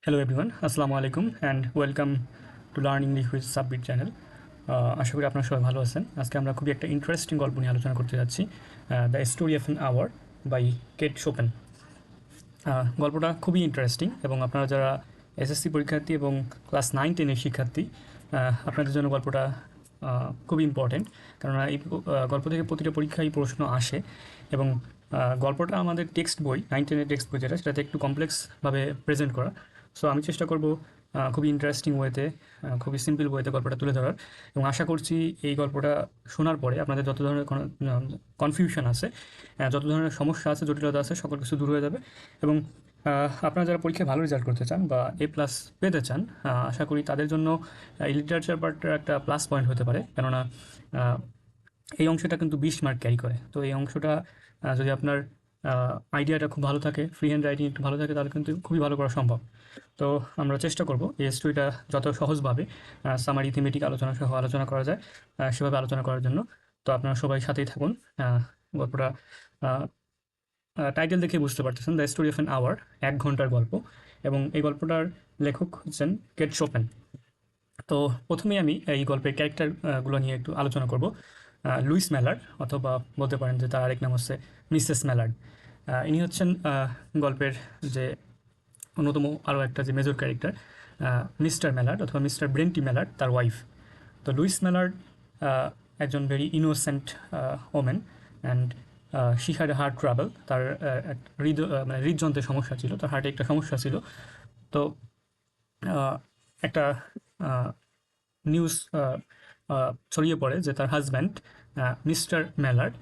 Hello everyone, আসসালামু আলাইকুম and welcome to learn English with Subbit channel. আশা করি আপনারা সবাই ভালো আছেন। আজকে আমরা খুবই একটা ইন্টারেস্টিং গল্প নিয়ে আলোচনা করতে যাচ্ছি, the story of an hour by Kate Chopin. গল্পটা খুবই ইন্টারেস্টিং এবং আপনারা যারা এসএসসি পরীক্ষার্থী এবং ক্লাস 9-10-এর শিক্ষার্থী, আপনাদের জন্য গল্পটা খুবই ইম্পর্টেন্ট। কেননা এই গল্প থেকে প্রতিটা পরীক্ষায় প্রশ্ন আসে এবং গল্পটা আমাদের টেক্সট বই 9-10-এর টেক্সট বই যেটা, সেটাতে একটু কমপ্লেক্সভাবে প্রেজেন্ট করা। সো আমি চেষ্টা করব খুবই ইন্টারেস্টিং ওয়েতে, খুবই সিম্পল ওয়েতে গল্পটা তুলে ধরার, এবং আশা করছি এই গল্পটা শোনার পরে আপনাদের যত ধরনের কোনো কনফিউশন আছে, যত ধরনের সমস্যা আছে, জটিলতা আছে, সকল কিছু দূর হয়ে যাবে। এবং আপনারা যারা পরীক্ষায় ভালো রেজাল্ট করতে চান বা A+ পেতে চান, আশা করি তাদের জন্য এই লিটারেচার পার্টটা একটা প্লাস পয়েন্ট হতে পারে। কেননা এই অংশটা কিন্তু 20 মার্ক ক্যারি করে। তো এই অংশটা যদি আপনার আইডিয়াটা খুব ভালো থাকে, ফ্রি হ্যান্ড রাইটিং একটু ভালো থাকে, তাহলে কিন্তু খুবই ভালো করা সম্ভব। তো আমরা চেষ্টা করব এই স্টোরিটা যত সহজভাবে সামারি থিমেটিক আলোচনা সহ আলোচনা করা যায় সেভাবে আলোচনা করার জন্য। তো আপনারা সবাই সাথেই থাকুন। গল্পটা টাইটেল দেখে বুঝতে পারতেছেন, the story of an hour, 1 ঘন্টার গল্প। এবং এই গল্পটার লেখক হচ্ছেন কেট শোপেন। তো প্রথমেই আমি এই গল্পের ক্যারেক্টারগুলো নিয়ে একটু আলোচনা করব। লুইস ম্যালার্ড, অথবা বলতে পারেন যে তার আরেক নাম হচ্ছে মিসেস ম্যালার্ড। ইনি হচ্ছেন গল্পের যে অন্যতম আরও একটা যে মেজর ক্যারেক্টার, মিস্টার ম্যালার্ড অথবা মিস্টার ব্রেন্টি ম্যালার্ড, তার ওয়াইফ। তো লুইস ম্যালার্ড একজন very innocent women, and she had a heart travel. তার মানে হৃদযন্ত্রের সমস্যা ছিল, তার হার্টে একটা সমস্যা ছিল। তো একটা নিউজ ছড়িয়ে পড়ে যে তার হাজব্যান্ড মিস্টার ম্যালার্ড,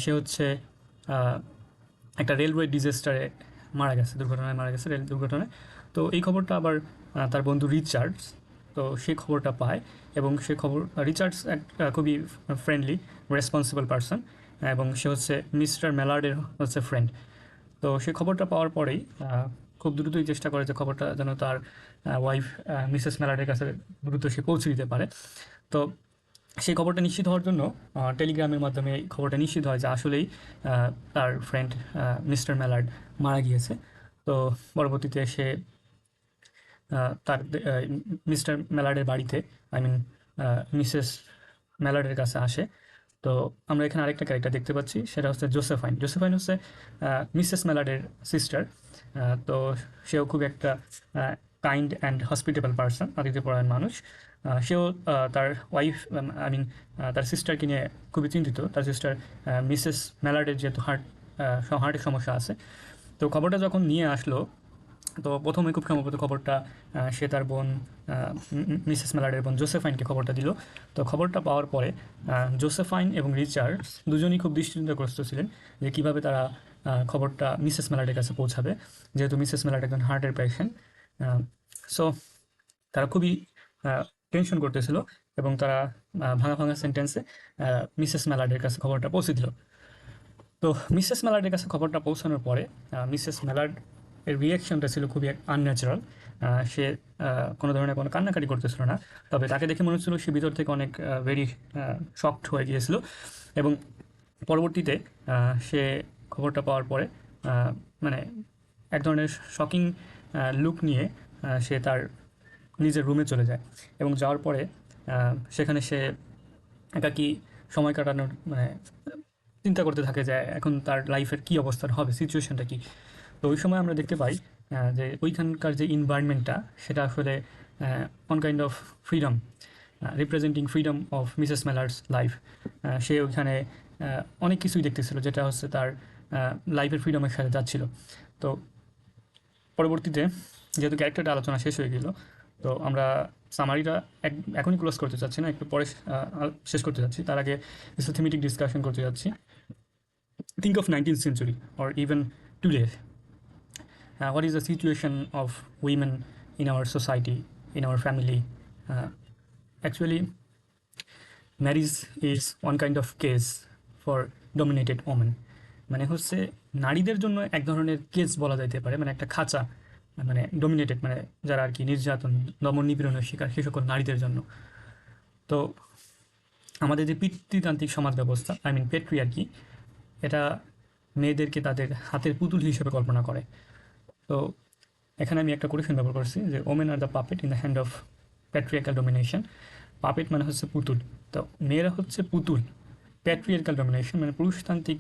সে হচ্ছে একটা রেলওয়ে ডিজাস্টারে মারা গেছে, দুর্ঘটনায় মারা গেছে, রেল দুর্ঘটনায়। তো এই খবরটা আবার তার বন্ধু রিচার্ডস, তো সে খবরটা পায়। এবং সে খবর, রিচার্ডস এক খুবই ফ্রেন্ডলি, রেসপন্সিবল পারসন, এবং সে হচ্ছে মিস্টার ম্যালার্ডের হচ্ছে ফ্রেন্ড। তো সে খবরটা পাওয়ার পরেই খুব দ্রুতই চেষ্টা করে যে খবরটা যেন তার ওয়াইফ মিসেস ম্যালার্ডের কাছে দ্রুত সে পৌঁছে দিতে পারে। তো সেই খবরটা নিশ্চিত হওয়ার জন্য টেলিগ্রামের মাধ্যমে এই খবরটা নিশ্চিত হয় যে আসলেই তার ফ্রেন্ড মিস্টার ম্যালার্ড মারা গিয়েছে। তো পরবর্তীতে সে তার মিস্টার ম্যালার্ডের বাড়িতে, আই মিন মিসেস ম্যালার্ডের কাছে আসে। তো আমরা এখানে আরেকটা ক্যারেক্টার দেখতে পাচ্ছি, সেটা হচ্ছে জোসেফাইন। জোসেফাইন হচ্ছে মিসেস ম্যালার্ডের সিস্টার। তো সেও খুব একটা কাইন্ড অ্যান্ড হসপিটেবল পারসন, আতিথ্যপরায়ণ মানুষ। সেও তার ওয়াইফ, আই মিন তার সিস্টারকে নিয়ে খুবই চিন্তিত। তার সিস্টার মিসেস ম্যালার্ডের যেহেতু হার্টের সমস্যা আছে। তো খবরটা যখন নিয়ে আসলো, তো প্রথমে খুব সম্ভবত খবরটা সে তার বোন, মিসেস ম্যালার্ডের বোন জোসেফাইনকে খবরটা দিল। তো খবরটা পাওয়ার পরে জোসেফাইন এবং রিচার্ড দুজনই খুব দুশ্চিন্তাগ্রস্ত ছিলেন যে কীভাবে তারা খবরটা মিসেস ম্যালার্ডের কাছে পৌঁছাবে, যেহেতু মিসেস ম্যালার্ড একজন হার্টের পেশেন্ট। সো তারা খুবই টেনশন করতেছিল এবং তারা ভাঙা ভাঙা সেন্টেন্সে মিসেস ম্যালার্ডের কাছে খবরটা পৌঁছে দিল। তো মিসেস ম্যালার্ডের কাছে খবরটা পৌঁছানোর পরে মিসেস ম্যালার্ড এর রিয়াকশনটা ছিল খুবই আনন্যাচারাল। সে কোনো ধরনের কোনো কান্নাকাটি করতেছিল না, তবে তাকে দেখে মনে হচ্ছিল সে ভিতর থেকে অনেক ভেরি শকড হয়ে গিয়েছিল। এবং পরবর্তীতে সে খবরটা পাওয়ার পরে মানে এক ধরনের শকিং লুক নিয়ে সে তার নিজের রুমে চলে যায়। এবং যাওয়ার পরে সেখানে সে একাকী সময় কাটানোর মানে চিন্তা করতে থাকে যে এখন তার লাইফের কী অবস্থান হবে, সিচুয়েশনটা কী। তো ওই সময় আমরা দেখতে পাই যে ওইখানকার যে এনভায়রনমেন্টটা, সেটা আসলে one kind of freedom, representing freedom of Mrs Mallard's life. সে ওইখানে অনেক কিছুই দেখতেছিল যেটা হচ্ছে তার লাইফের ফ্রিডমের সাথে যাচ্ছিল। তো পরবর্তীতে যেহেতু ক্যারেক্টারটা আলোচনা শেষ হয়ে গেল, তো আমরা সামারিটা এখনই ক্লোজ করতে চাচ্ছি না, একটু পরে শেষ করতে যাচ্ছি। তার আগে কিছু থিমেটিক ডিসকাশন করতে যাচ্ছি। Think of 19th century or even today. What is the situation of women in our society, in our family? Actually, marriage is one kind of case for dominated women. মানে হচ্ছে নারীদের জন্য এক ধরনের case বলা যাইতে পারে, মানে একটা খাঁচা, মানে ডমিনেটেড, মানে যারা আর কি নির্যাতন, দমন নিপীড়নের শিকার, সে সকল নারীদের জন্য। তো আমাদের যে পিতৃতান্ত্রিক সমাজ ব্যবস্থা, আই মিন পেট্রিয়ার্কি, এটা মেয়েদেরকে তাদের হাতের পুতুল হিসেবে কল্পনা করে। তো এখানে আমি একটা কোটেশন ব্যবহার করছি যে women are the puppet in the hand of patriarchal domination. Puppet মানে হচ্ছে পুতুল, তো মেয়েরা হচ্ছে পুতুল। প্যাট্রিয়ার্কাল ডমিনেশন মানে পুরুষতান্ত্রিক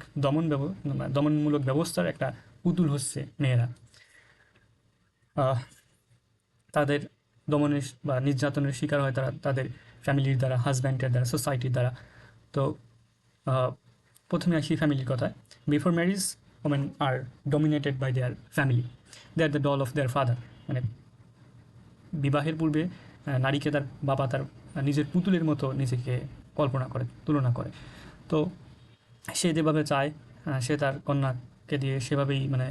দমনমূলক ব্যবস্থার একটা পুতুল হচ্ছে মেয়েরা। আহ, তাদের দমনের বা নির্যাতনের শিকার হয় তারা তাদের ফ্যামিলির দ্বারা, হাজব্যান্ডের দ্বারা, সোসাইটির দ্বারা। তো আহ, প্রথমে আসি ফ্যামিলির কথায়। Before marriage women are dominated by their family, they are the doll of their father. মানে বিবাহের পূর্বে নারীকে তার বাবা তার নিজের পুতুলের মতো নিজেকে কল্পনা করে, তুলনা করে। তো সে যেভাবে চায় সে তার কন্যাকে দিয়ে সেভাবেই মানে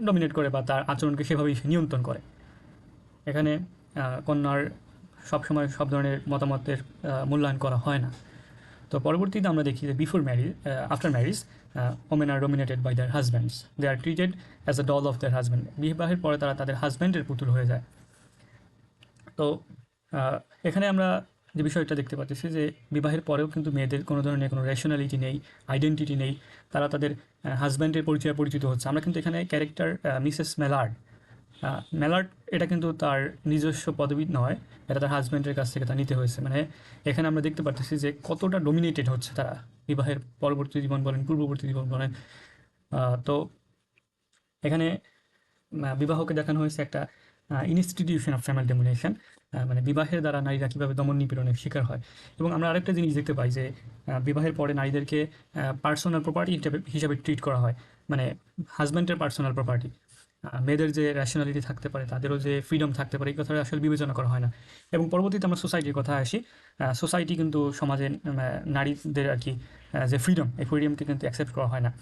ডমিনেট করে বা তার আচরণকে সেভাবেই সে নিয়ন্ত্রণ করে। এখানে কন্যার সবসময় সব ধরনের মতামতের মূল্যায়ন করা হয় না। তো পরবর্তীতে আমরা দেখি যে before marriage, after marriage women are dominated by their husbands, they are treated as a doll of their husband. বিবাহের পরে তারা তাদের হাজব্যান্ডের পুতুল হয়ে যায়। তো আহ, এখানে আমরা যে বিষয়টা দেখতে পাচ্ছি যে বিবাহের পরেও কিন্তু মেয়েদের কোনো ধরনের কোনো রেশনালিটি নেই, আইডেন্টিটি নেই। তারা তাদের হাজব্যান্ডের পরিচয়ে পরিচিত হচ্ছে। আমরা কিন্তু এখানে ক্যারেক্টার মিসেস মেলার্ড, মেলার্ড এটা কিন্তু তার নিজস্ব পদবি নয়, এটা তার হাজব্যান্ডের কাছ থেকে তা নিতে হয়েছে। মানে এখানে আমরা দেখতে পাচ্ছি যে কতটা ডমিনেটেড হচ্ছে তারা, বিবাহের পরবর্তী জীবন বলেন, পূর্ববর্তী জীবন বলেন। তো এখানে বিবাহকে দেখানো হয়েছে একটা ইনস্টিটিউশন অফ ফ্যামিলি ডমিনেশন, মানে বিবাহের দ্বারা নারীরা কীভাবে দমন নিপীড়নের শিকার হয়। এবং আমরা আরেকটা জিনিস দেখতে পাই যে বিবাহের পরে নারীদেরকে পার্সোনাল প্রপার্টি হিসাবে ট্রিট করা হয়, মানে হাজব্যান্ডের পার্সোনাল প্রপার্টি। মেয়েদের যে র্যাশনালিটি থাকতে পারে, তাদেরও যে ফ্রিডম থাকতে পারে, এই কথাটা আসলে বিবেচনা করা হয় না। এবং পরবর্তীতে আমরা সোসাইটির কথা আসি। সোসাইটি কিন্তু সমাজে নারীদের আর কি যে ফ্রিডম, এই ফ্রিডমকে কিন্তু অ্যাকসেপ্ট করা হয় না।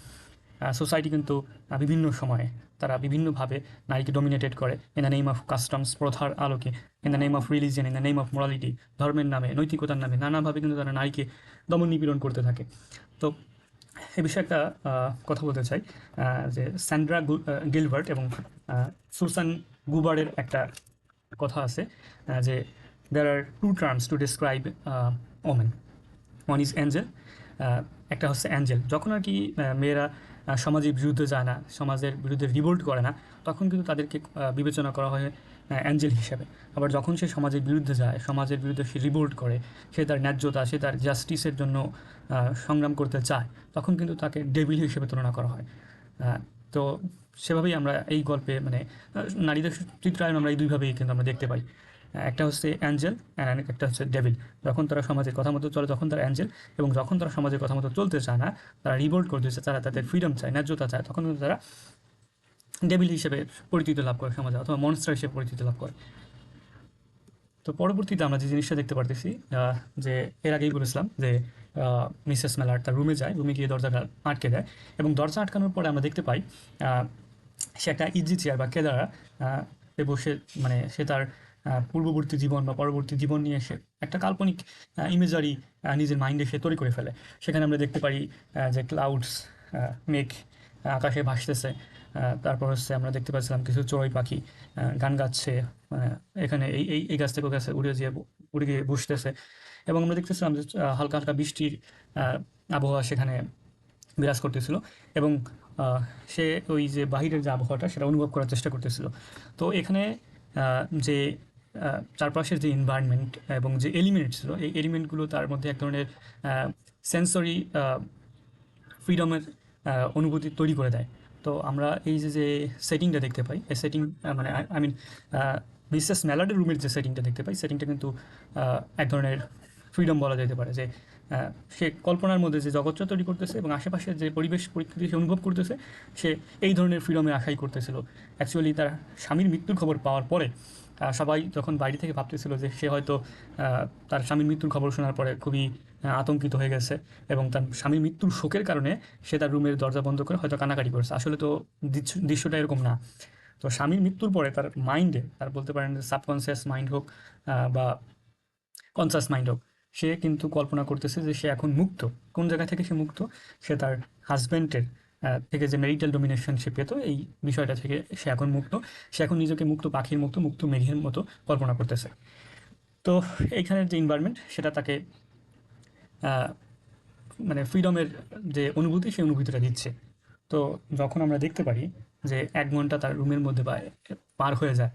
সোসাইটি কিন্তু বিভিন্ন সময়ে তারা বিভিন্নভাবে নারীকে ডমিনেটেড করে in the name of customs, প্রথার আলোকে, in the name of religion, in the name of morality, ধর্মের নামে, নৈতিকতার নামে নানাভাবে কিন্তু তারা নারীকে দমন নিপীড়ন করতে থাকে। তো এ বিষয়ে একটা কথা বলতে চাই যে স্যান্ড্রা গিলবার্ট এবং সুসান গুবারের একটা কথা আছে যে there are two terms to describe women, one is angel, একটা হচ্ছে অ্যাঞ্জেল। যখন আর কি মেয়েরা সমাজের বিরুদ্ধে যায় না, সমাজের বিরুদ্ধে রিভোল্ট করে না, তখন কিন্তু তাদেরকে বিবেচনা করা হয় অ্যাঞ্জেল হিসাবে। আবার যখন সে সমাজের বিরুদ্ধে যায়, সমাজের বিরুদ্ধে সে রিভোল্ট করে, সে তার ন্যায্যতা, সে তার জাস্টিসের জন্য সংগ্রাম করতে চায়, তখন কিন্তু তাকে ডেভিল হিসেবে তুলনা করা হয়। তো সেভাবেই আমরা এই গল্পে মানে নারীদের চিত্রায়ন আমরা এই দুইভাবেই কিন্তু আমরা দেখতে পাই। একটা হচ্ছে অ্যাঞ্জেল, একটা হচ্ছে ডেভিল। যখন তারা সমাজের কথা মতো চলে তখন তারা অ্যাঞ্জেল, এবং যখন তারা সমাজের কথা মতো চলতে চায় না, তারা রিভোল্ট করতেছে, তারা তাদের ফ্রিডম চায়, ন্যায্যতা চায়, তখন কিন্তু তারা ডেভিল হিসেবে পরিচিতি লাভ করে সমাজে, অথবা মনস্টার হিসেবে পরিচিতি লাভ করে। তো পরবর্তীতে আমরা যে জিনিসটা দেখতে পারতেছি যে এর আগেই বলেছিলাম যে মিসেস মেলার তার রুমে যায়, রুমে গিয়ে দরজাটা আটকে দেয়, এবং দরজা আটকানোর পরে আমরা দেখতে পাই সে একটা ইজি চেয়ার বা কেদারা বসে, মানে সে তার পূর্ববর্তী জীবন বা পরবর্তী জীবন নিয়ে সে একটা কাল্পনিক ইমেজারি নিজের মাইন্ডে সে তৈরি করে ফেলে। সেখানে আমরা দেখতে পারি যে ক্লাউডস, মেঘ আকাশে ভাসতেছে। তারপর হচ্ছে আমরা দেখতে পাচ্ছিলাম কিছু চড়ুই পাখি গান গাচ্ছে, এখানে এই এই এই গাছ থেকে ওই গাছে উড়ে গিয়ে বসতেছে। এবং আমরা দেখতেছিলাম যে হালকা হালকা বৃষ্টির আবহাওয়া সেখানে বিরাজ করতেছিল, এবং সে ওই যে বাহিরের যে আবহাওয়াটা সেটা অনুভব করার চেষ্টা করতেছিল। তো এখানে যে চারপাশের যে এনভায়রনমেন্ট এবং যে এলিমেন্ট ছিল, এই এলিমেন্টগুলো তার মধ্যে এক ধরনের সেন্সরি ফ্রিডমের অনুভূতি তৈরি করে দেয়। তো আমরা এই যে সেটিংটা দেখতে পাই, এই সেটিং মানে আই মিন মিসেস মেলার্ডের রুমের যে সেটিংটা দেখতে পাই, সেটিংটা কিন্তু এক ধরনের ফ্রিডম বলা যেতে পারে। যে সে কল্পনার মধ্যে যে জগৎটা তৈরি করতেছে এবং আশেপাশের যে পরিবেশ পরিস্থিতি সে অনুভব করতেছে, সে এই ধরনের ফ্রিডমের আশাই করতেছিল। অ্যাকচুয়ালি তার স্বামীর মৃত্যুর খবর পাওয়ার পরে সবাই যখন বাইরে থেকে ভাবতেছিল যে সে হয়তো তার স্বামীর মৃত্যুর খবর শোনার পরে খুবই আতঙ্কিত হয়ে গেছে, এবং তার স্বামীর মৃত্যুর শোকের কারণে সে তার রুমের দরজা বন্ধ করে হয়তো কানাকাটি করছে। আসলে তো দৃশ্যটা এরকম না। তো স্বামীর মৃত্যুর পরে তার মাইন্ডে, তার বলতে পারেন যে সাবকনসিয়াস মাইন্ড হোক বা কনসাস মাইন্ড হোক, সে কিন্তু কল্পনা করতেছে যে সে এখন মুক্ত। কোন জায়গা থেকে সে মুক্ত? সে তার হাজব্যান্ডের থেকে যে ম্যারিটাল ডোমিনেশন সে পেত, এই বিষয়টা থেকে সে এখন মুক্ত। সে এখন নিজেকে মুক্ত পাখির মতো, মুক্ত মেঘের মতো কল্পনা করতেছে। তো এইখানের যে এনভায়রনমেন্ট সেটা তাকে মানে ফ্রিডমের যে অনুভূতি, সেই অনুভূতিটা দিচ্ছে। তো যখন আমরা দেখতে পারি যে 1 ঘন্টা তার রুমের মধ্যে পার হয়ে যায়,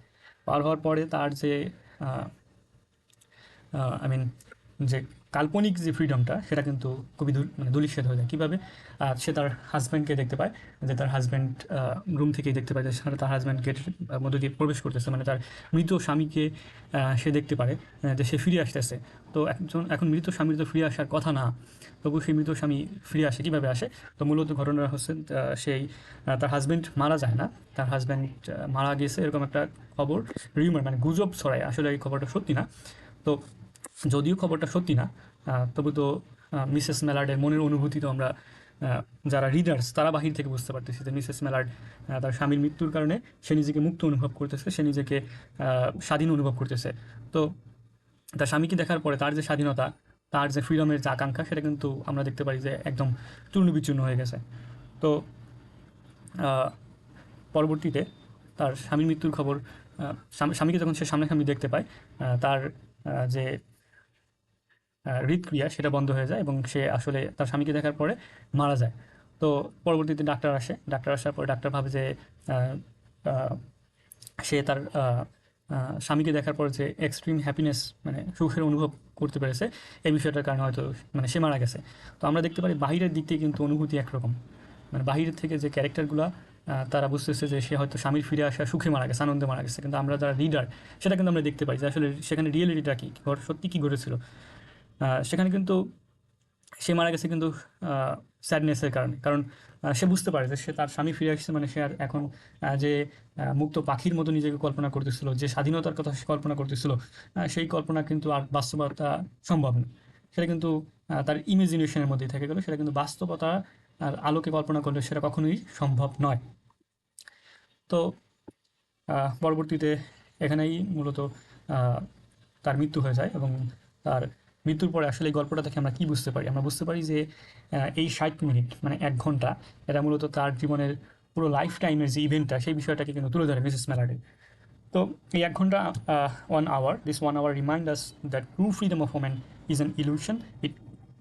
পার হওয়ার পরে তার যে আই মিন যে কাল্পনিক যে ফ্রিডমটা সেটা কিন্তু খুবই মানে ধূলিসাৎ হয়ে যায়। কীভাবে? সে তার হাজব্যান্ডকে দেখতে পায়, যে তার হাজব্যান্ড রুম থেকেই দেখতে পায় যে তার হাজব্যান্ড গেটের মধ্যে দিয়ে প্রবেশ করতেছে, মানে তার মৃত স্বামীকে সে দেখতে পারে যে সে ফিরে আসতেছে। তো এখন মৃত স্বামীর তো ফিরে আসার কথা না, তবু সেই মৃত স্বামী ফিরে আসে, কীভাবে আসে? তো মূলত ঘটনা হচ্ছে সেই তার হাজব্যান্ড মারা যায় না, তার হাজব্যান্ড মারা গেছে এরকম একটা খবর, রিউমার মানে গুজব ছড়ায়, আসলে এই খবরটা সত্যি না। তো যদিও খবরটা সত্যি না, তবু তো মিসেস মেলার্ডের মনের অনুভূতি তো আমরা যারা রিডার্স তারা বাহির থেকে বুঝতে পারতেছি যে মিসেস মেলার্ড তার স্বামীর মৃত্যুর কারণে সে নিজেকে মুক্ত অনুভব করতেছে, সে নিজেকে স্বাধীন অনুভব করতেছে। তো তার স্বামীকে দেখার পরে তার যে স্বাধীনতা, তার যে ফ্রিডমের যে আকাঙ্ক্ষা, সেটা কিন্তু আমরা দেখতে পারি যে একদম চূর্ণ বিচূর্ণ হয়ে গেছে। তো আহ, পরবর্তীতে তার স্বামীর মৃত্যুর খবর, স্বামীকে যখন সে সামনাসামনি দেখতে পায়, তার যে হৃদক্রিয়া সেটা বন্ধ হয়ে যায় এবং সে আসলে তার স্বামীকে দেখার পরে মারা যায়। তো পরবর্তীতে ডাক্তার আসে, ডাক্তার আসার পরে ডাক্তার ভাবে যে আহ, আহ, সে তার স্বামীকে দেখার পর যে এক্সট্রিম হ্যাপিনেস মানে সুখের অনুভব করতে পেরেছে, এই বিষয়টার কারণে হয়তো মানে সে মারা গেছে। তো আমরা দেখতে পারি বাহিরের দিক থেকে কিন্তু অনুভূতি একরকম, মানে বাহিরের থেকে যে ক্যারেক্টারগুলো তারা বুঝতেছে যে সে হয়তো স্বামীর ফিরে আসা সুখে মারা গেছে, আনন্দে মারা গেছে, কিন্তু আমরা যারা রিডার সেটা কিন্তু আমরা দেখতে পাই যে আসলে সেখানে রিয়েলিটিটা কী, সত্যি কী ঘটেছিল। সেখানে কিন্তু সে মারা গেছে কিন্তু স্যাডনেসের কারণে, কারণ সে বুঝতে পারে যে সে তার স্বামী ফিরে আসছে, মানে সে আর এখন যে মুক্ত পাখির মতো নিজেকে কল্পনা করতেছিল, যে স্বাধীনতার কথা সে কল্পনা করতেছিল, সেই কল্পনা কিন্তু আর বাস্তবতা সম্ভব না। সেটা কিন্তু তার ইমেজিনেশনের মধ্যেই থেকে গেলো, সেটা কিন্তু বাস্তবতা আর আলোকে কল্পনা করলে সেটা কখনোই সম্ভব নয়। তো পরবর্তীতে এখানেই মূলত আহ, তার মৃত্যু হয়ে যায় এবং তার মৃত্যুর পরে আসলে এই গল্পটা থেকে আমরা কী বুঝতে পারি? আমরা বুঝতে পারি যে এই 60 মিনিট মানে 1 ঘন্টা, এটা মূলত তার জীবনের পুরো লাইফ টাইমের যে ইভেন্টটা, সেই বিষয়টাকে কিন্তু তুলে ধরে মিসেস মেলার্ডে। তো এই 1 ঘন্টা, 1 hour, this 1 hour remind us that true freedom of women is an illusion. It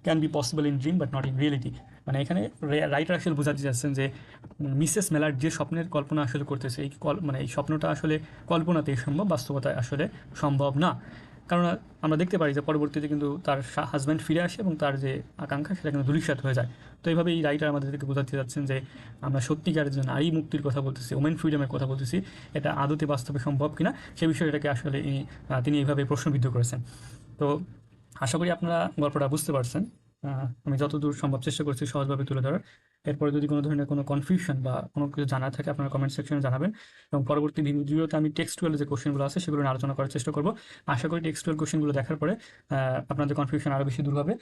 can be possible in dream but not in reality. মানে এখানে রাইটার আসলে বোঝাতে চাচ্ছেন যে মিসেস মেলার যে স্বপ্নের কল্পনা আসলে করতেছে, মানে এই স্বপ্নটা আসলে কল্পনাতেই সম্ভব, বাস্তবতায় আসলে সম্ভব না। কারণ আমরা দেখতে পারি যে পরবর্তীতে কিন্তু তার হাজব্যান্ড ফিরে আসে এবং তার যে আকাঙ্ক্ষা সেটা কিন্তু ধূলিসাৎ হয়ে যায়। তো এইভাবে এই রাইটার আমাদেরকে বোঝাতে চাচ্ছেন যে আমরা সত্যিকারের যে নারী মুক্তির কথা বলতেছি, ওমেন ফ্রিডমের কথা বলতেছি, এটা আদতে বাস্তবে সম্ভব কিনা সে বিষয়টাকে আসলে তিনি এইভাবে প্রশ্নবিদ্ধ করেছেন। তো আশা করি আপনারা গল্পটা বুঝতে পারছেন। আমি যতদূর সম্ভব চেষ্টা করছি সহজভাবে তুলে ধরার। এরপরে যদি কোনো ধরনের কোনো কনফিউশন বা কোনো কিছু জানার থাকে আপনারা কমেন্ট সেকশনে জানাবেন, এবং পরবর্তী ভিডিওতে আমি টেক্সটুয়াল যে কোশ্চেনগুলো আছে সেগুলো নিয়ে আলোচনা করার চেষ্টা করব। আশা করি টেক্সটুয়াল কোশ্চেনগুলো দেখার পরে আপনাদের কনফিউশন আরও বেশি দূর হবে।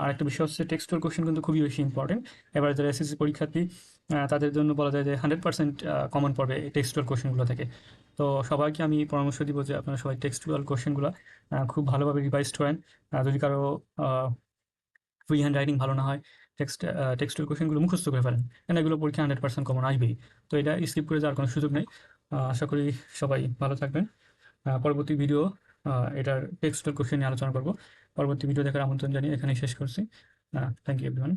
আর একটা বিষয় হচ্ছে টেক্সটুয়াল কোশ্চেন কিন্তু খুবই বেশি ইম্পর্টেন্ট। এবার যারা এসএসসি পরীক্ষার্থী তাদের জন্য বলা যায় যে 100% কমন পড়বে এই টেক্সটুয়াল কোশ্চেনগুলো থেকে। তো সবাইকে আমি পরামর্শ দিব যে আপনারা সবাই টেক্সটুয়াল কোশ্চেনগুলো খুব ভালোভাবে রিভাইজ করেন। যদি কারো ফ্রি হ্যান্ড রাইটিং ভালো না হয়, টেক্সটের কোশ্চেনগুলো মুখস্থ করে ফেলেন, কারণ এগুলো পরীক্ষা 100% কমন আসবেই। তো এটা স্কিপ করে যাওয়ার কোনো সুযোগ নেই। আশা করি সবাই ভালো থাকবেন। পরবর্তী ভিডিও এটার টেক্সটের কোশ্চেন নিয়ে আলোচনা করব। পরবর্তী ভিডিও দেখার আমন্ত্রণ জানিয়ে এখানেই শেষ করছি। Thank you everyone.